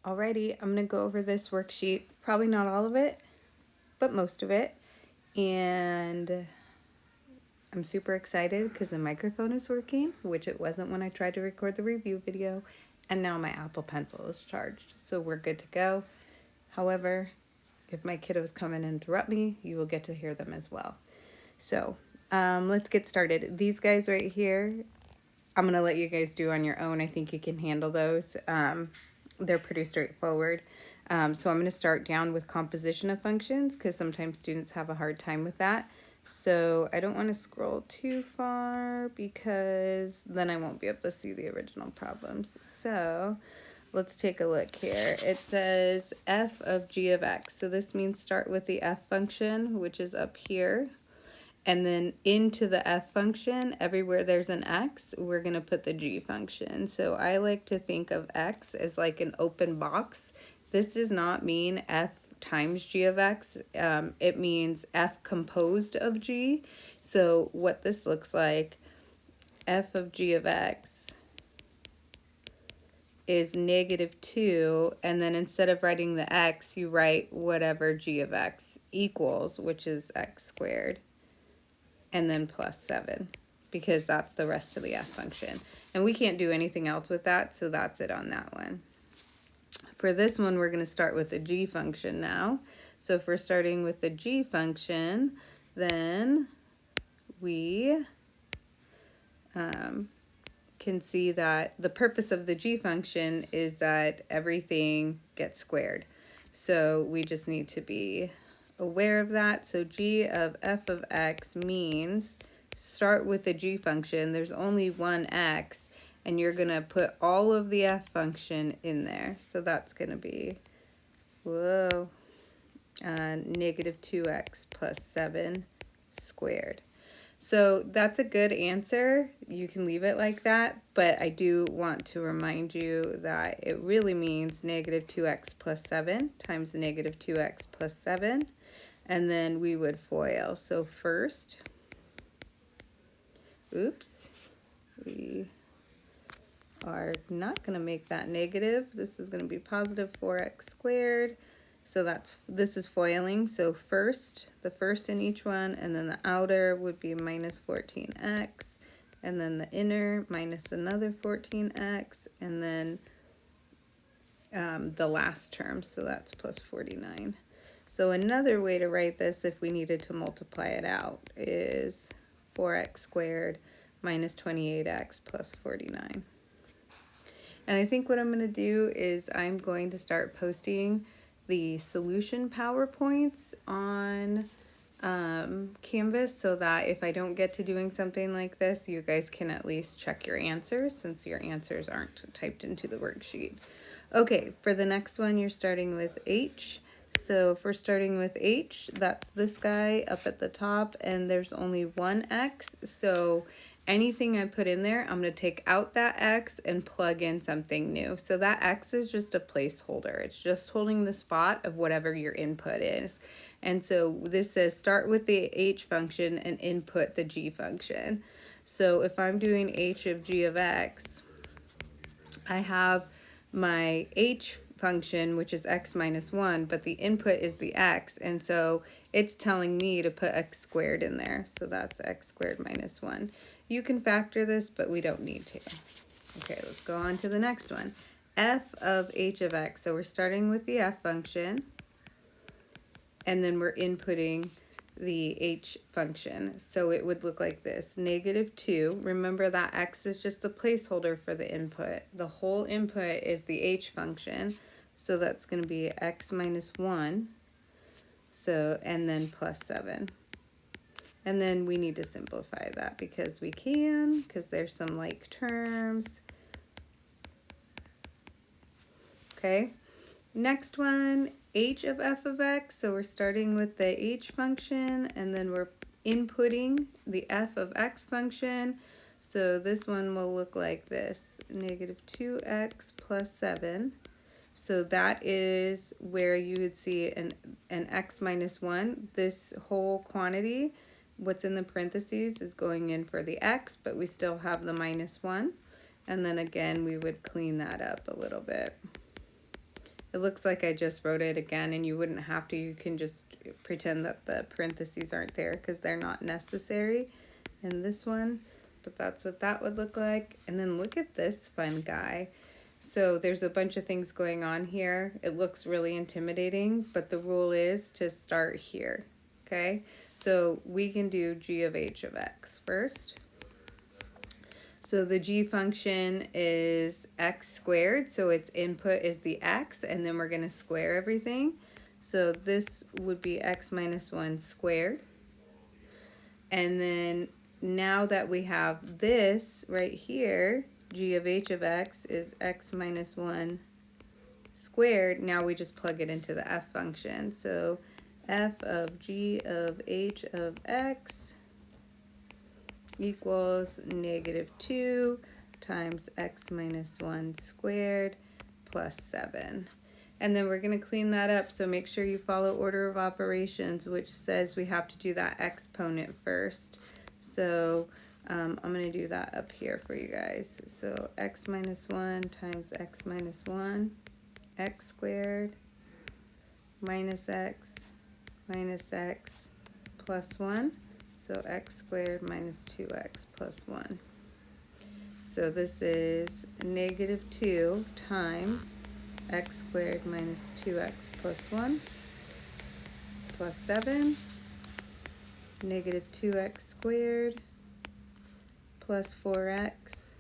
Alrighty, I'm going to go over this worksheet, probably not all of it, but most of it. And I'm super excited because the microphone is working, which it wasn't when I tried to record the review video. And now my Apple Pencil is charged, so we're good to go. However, if my kiddos come and interrupt me, you will get to hear them as well. So let's get started. These guys right here, I'm going to let you guys do on your own. I think you can handle those. They're pretty straightforward. So I'm going to start down with composition of functions because sometimes students have a hard time with that. So I don't want to scroll too far because then I won't be able to see the original problems. So let's take a look here. It says f of g of x. So this means start with the f function, which is up here. And then into the f function, everywhere there's an x, we're going to put the g function. So I like to think of x as like an open box. This does not mean f times g of x. It means f composed of g. So what this looks like, f of g of x is -2, and then instead of writing the x, you write whatever g of x equals, which is x squared. And then plus 7, because that's the rest of the f function. And we can't do anything else with that, so that's it on that one. For this one, we're going to start with the g function now. So if we're starting with the g function, then we can see that the purpose of the g function is that everything gets squared. So we just need to be aware of that. So g of f of x means start with the g function. There's only one x, and you're going to put all of the f function in there. So that's going to be, -2x plus 7 squared. So that's a good answer. You can leave it like that, but I do want to remind you that it really means -2x plus 7 times -2x plus 7, and then we would FOIL. So first, we are not going to make that negative. This is going to be positive 4x squared. So this is foiling. So the first in each one, and then the outer would be minus 14x, and then the inner minus another 14x, and then the last term, so that's plus 49. So another way to write this, if we needed to multiply it out, is 4x squared minus 28x plus 49. And I think what I'm going to do is I'm going to start posting the solution PowerPoints on Canvas, so that if I don't get to doing something like this, you guys can at least check your answers, since your answers aren't typed into the worksheet. Okay, for the next one, you're starting with h. So if we're starting with h, that's this guy up at the top, and there's only one x. So anything I put in there, I'm going to take out that x and plug in something new. So that x is just a placeholder. It's just holding the spot of whatever your input is. And so this says start with the h function and input the g function. So if I'm doing h of g of x, I have my h function, which is x minus 1, but the input is the x, and so it's telling me to put x squared in there. So that's x squared minus 1. You can factor this, but we don't need to. Okay, let's go on to the next one. F of h of x. So we're starting with the f function, and then we're inputting the h function. So it would look like this, -2. Remember that x is just the placeholder for the input. The whole input is the h function. So that's going to be x minus 1. So, and then plus 7. And then we need to simplify that because we can, because there's some like terms. Okay, next one, h of f of x. So we're starting with the h function, and then we're inputting the f of x function. So this one will look like this, -2x plus 7. So that is where you would see an x minus 1. This whole quantity, what's in the parentheses, is going in for the x, but we still have the -1. And then again, we would clean that up a little bit. It looks like I just wrote it again, and you wouldn't have to. You can just pretend that the parentheses aren't there because they're not necessary in this one. But that's what that would look like. And then look at this fun guy. So there's a bunch of things going on here. It looks really intimidating, but the rule is to start here, okay? So we can do g of h of x first. So the g function is x squared, so its input is the x, and then we're going to square everything. So this would be x minus 1 squared. And then now that we have this right here, g of h of x is x minus 1 squared. Now we just plug it into the f function. So f of g of h of x equals -2 times x minus 1 squared plus 7. And then we're going to clean that up, so make sure you follow order of operations, which says we have to do that exponent first. So I'm going to do that up here for you guys. So x minus 1 times x minus 1, x squared minus x plus 1. So x squared minus 2x plus 1. So this is -2 times x squared minus 2x plus 1 plus 7, -2x squared plus 4x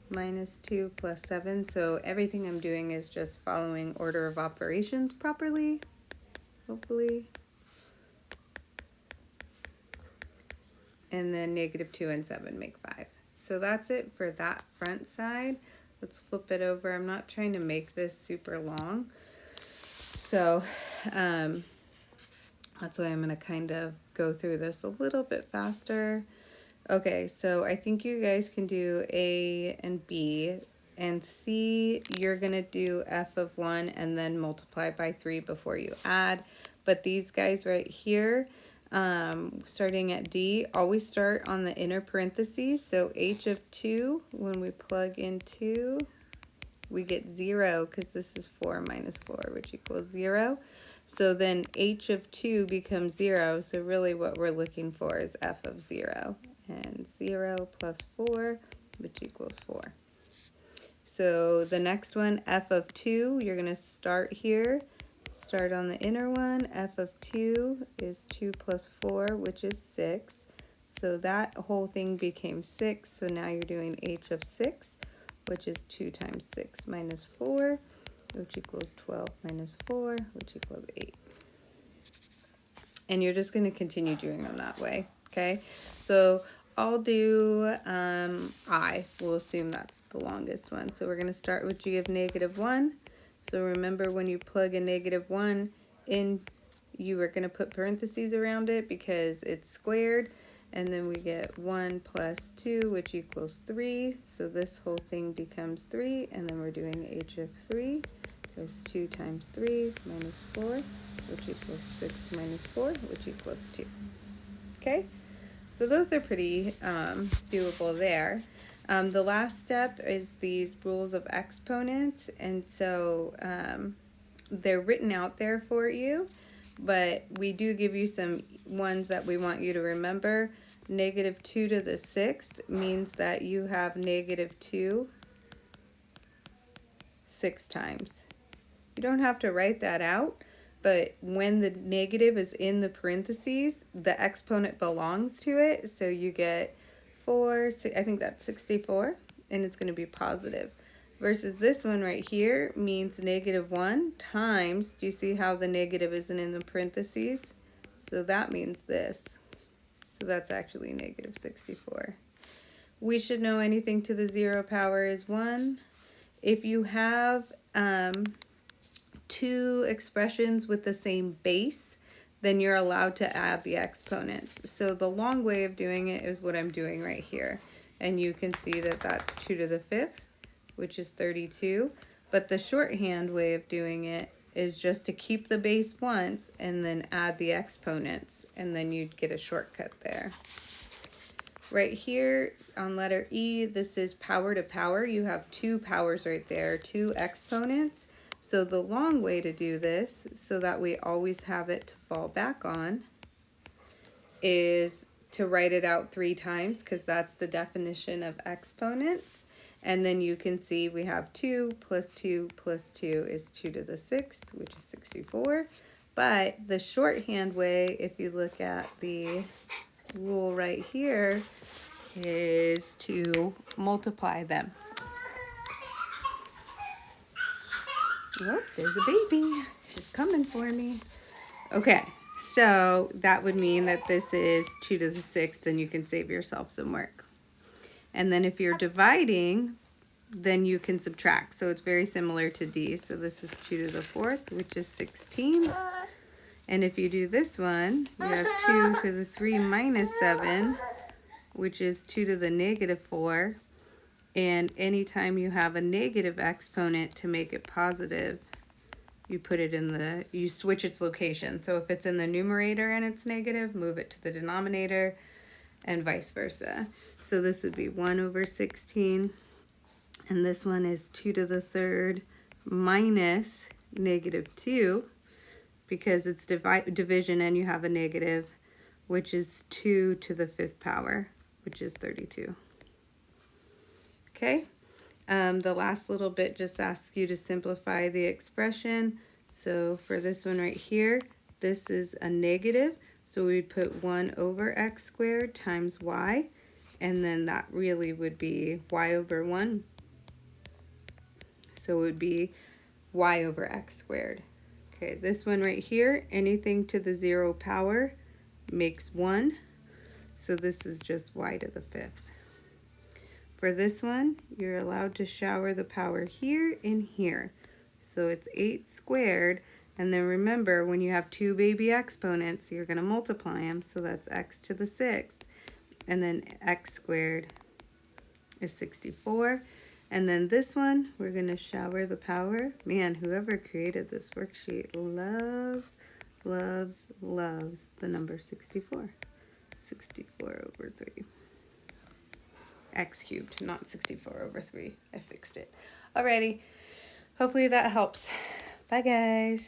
minus 2 plus 7. So everything I'm doing is just following order of operations properly, hopefully. And then -2 and 7 make 5. So that's it for that front side. Let's flip it over. I'm not trying to make this super long. So that's why I'm going to kind of go through this a little bit faster. Okay, so I think you guys can do A and B, and C, you're going to do f of 1 and then multiply by 3 before you add. But these guys right here, starting at D, always start on the inner parentheses. So h of 2, when we plug in 2, we get 0 because this is 4 minus 4, which equals 0. So then h of 2 becomes 0. So really what we're looking for is f of 0. And 0 plus 4, which equals 4. So the next one, f of 2, you're going to start here. Start on the inner one. F of 2 is 2 plus 4, which is 6. So that whole thing became 6. So now you're doing h of 6, which is 2 times 6 minus 4, which equals 12 minus 4, which equals 8. And you're just going to continue doing them that way, okay? So I'll do I. We'll assume that's the longest one. So we're going to start with g of -1. So remember, when you plug a -1 in, you are going to put parentheses around it because it's squared. And then we get 1 plus 2, which equals 3. So this whole thing becomes 3. And then we're doing h of 3 is 2 times 3 minus 4, which equals 6 minus 4, which equals 2. Okay? So those are pretty doable there. The last step is these rules of exponents, and so they're written out there for you, but we do give you some ones that we want you to remember. -2 to the 6th means that you have -2 6 times. You don't have to write that out, but when the negative is in the parentheses, the exponent belongs to it. So you get 4, I think that's 64, and it's going to be positive. Versus this one right here means -1 times, do you see how the negative isn't in the parentheses? So that means this. So that's actually -64. We should know anything to the 0 power is 1. If you have two expressions with the same base, then you're allowed to add the exponents. So the long way of doing it is what I'm doing right here. And you can see that that's 2 to the 5th, which is 32. But the shorthand way of doing it is just to keep the base once and then add the exponents, and then you'd get a shortcut there. Right here on letter E, this is power to power. You have two powers right there, two exponents. So the long way to do this, so that we always have it to fall back on, is to write it out 3 times, because that's the definition of exponents. And then you can see we have 2 plus 2 plus 2 is 2 to the 6th, which is 64. But the shorthand way, if you look at the rule right here, is to multiply them. Oh, there's a baby. She's coming for me. Okay, so that would mean that this is 2 to the 6th, and you can save yourself some work. And then if you're dividing, then you can subtract. So it's very similar to D. So this is 2 to the 4th, which is 16. And if you do this one, you have 2 to the 3 minus 7, which is 2 to the negative 4. And anytime you have a negative exponent, to make it positive, you put it in you switch its location. So if it's in the numerator and it's negative, move it to the denominator, and vice versa. So this would be 1 over 16. And this one is 2 to the 3rd minus negative 2, because it's division and you have a negative, which is 2 to the 5th power, which is 32. Okay, the last little bit just asks you to simplify the expression. So for this one right here, this is a negative, so we put 1 over x squared times y, and then that really would be y over 1. So it would be y over x squared. Okay, this one right here, anything to the 0 power makes 1. So this is just y to the 5th. For this one, you're allowed to shower the power here and here. So it's 8 squared. And then remember, when you have 2 baby exponents, you're going to multiply them. So that's x to the 6th. And then x squared is 64. And then this one, we're going to shower the power. Man, whoever created this worksheet loves, loves, loves the number 64. 64 over 3. X cubed, not 64 over 3. I fixed it. Alrighty. Hopefully that helps. Bye, guys.